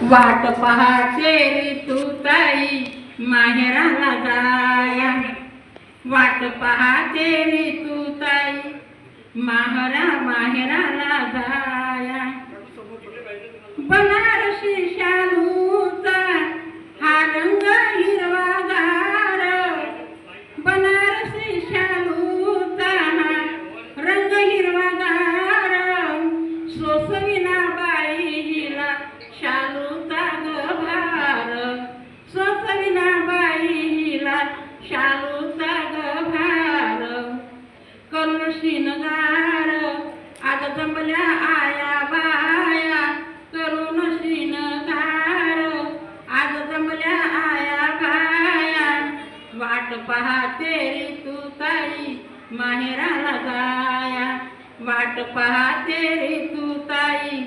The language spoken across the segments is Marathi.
वाट पहाते ऋतुताई माहेराला जाया. वाट पहाते ऋतुताई माहेराला जाया. बनारसी शालूचा हा रंग हिरवागार. बनारसी शालूचा हा रंग हिरवागार. सोसविना बाई हिला शालूचा गभार. सोसविना बाई हिला शालूचा गभार. करून शिनगार आज जमल्या आया बाया. करून शिनगार आज जमल्या आया बाया. वाट पहाते ऋतुताई माहेराला जाया. वाट पहाते ऋतुताई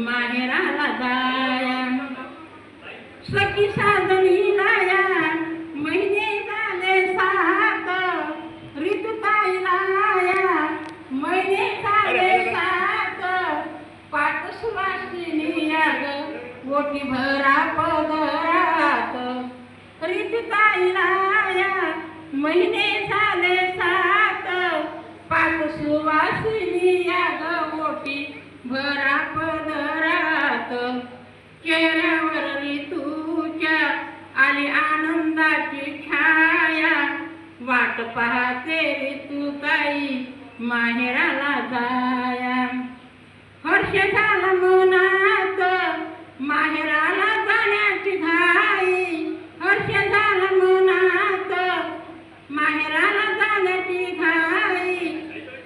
माहेराला जाया. सखी साजणी लाया महिने झाले 7. ऋतुताई लाया महिने झाले 7. पाट सुवासिनी याग ओटी भरा पदरात. ऋतुताई लाया महिने झाले 7. पाट सुवासिनी याग ओटी भरा पदरात. चेहऱ्यावर ऋतूच्या आली आनंदाची छाया. वाट पहाते ऋतुताई माहेराला जाया. हर्ष झाला मनात माहेराला जाण्याची घाई. हर्ष झाला मनात माहेराला जाण्याची घाई.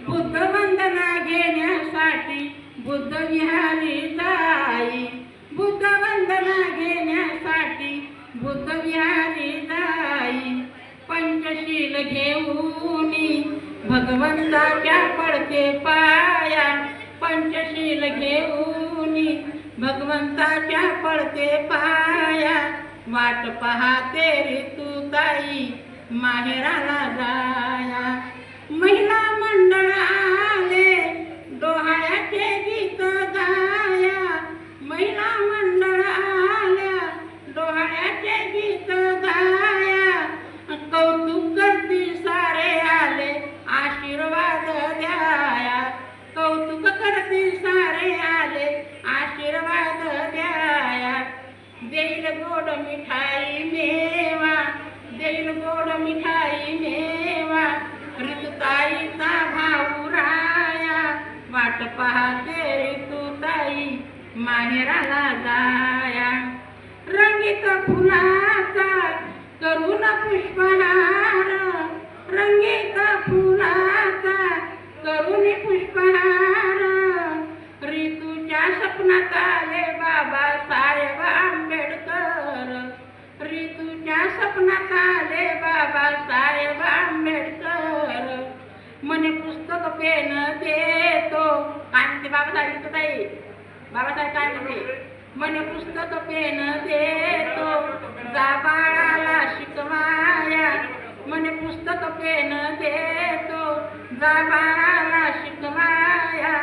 बुद्ध वंदना घेण्यासाठी बुद्ध विहारी जाई. बुद्ध वंदना घेण्यासाठी बुद्ध विहारी जाई. पंचशील घेऊनी भगवंताच्या पडते पाया. पंचशील घेऊनी भगवंताच्या पडते पाया. वाट पहाते ऋतुताई माहेराला जाया. महिला मंडळ आले डोहाळ्याचे गीत गाया. महिला मंडळ आल्या डोहाळ्याचे गीत गाया. कौतुक करती सारे आले आशीर्वाद द्याया. कौतुक करती सारे आले आशीर्वाद द्याया. देईल गोड मिठाई मेवा. देईल गोड मिठाई मेवा. ऋतुताईचा भाऊ राया. वाट पहाते ऋतुताई माहेराला जाया. रंगीत फुलाचा करून पुष्पहार. रंगीत फुलाचा करून पुष्पहार. ऋतूच्या स्वप्नात आले बाबासाहेब आंबेडकर. ऋतूच्या स्वप्नात आले बाबासाहेब आंबेडकर. म्हणे पुस्तक पेन देतो. काय म्हणते बाबासाहेब ऋतुताई? बाबासाहेब काय म्हणते? म्हणे पुस्तक पेन देतो जा बाळाला शिकवाया. म्हणे पुस्तक पेन देतो जा बाळाला शिकवाया.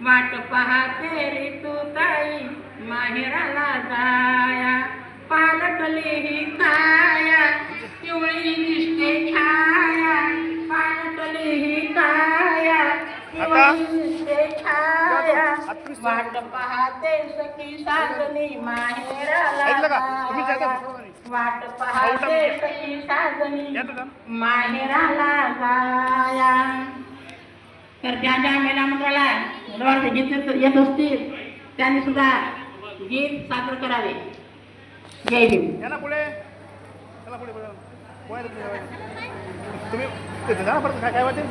वाट पहाते ऋतुताई माहेराला जाया. पालटली ही काया पिवळी दिसते छाया. पालटली ही काया पिवळी दिसते छाया. वाट पहाते सखी साजनी माहेराला जाया. वाट पहाते सखी साजनी माहेराला जाया. तर ज्या ज्या मेला मंडळाला मुलांचे गीत येत असतील त्यांनी सुद्धा गीत सादर करावे. जय भीम. तुम्ही काय वाटेल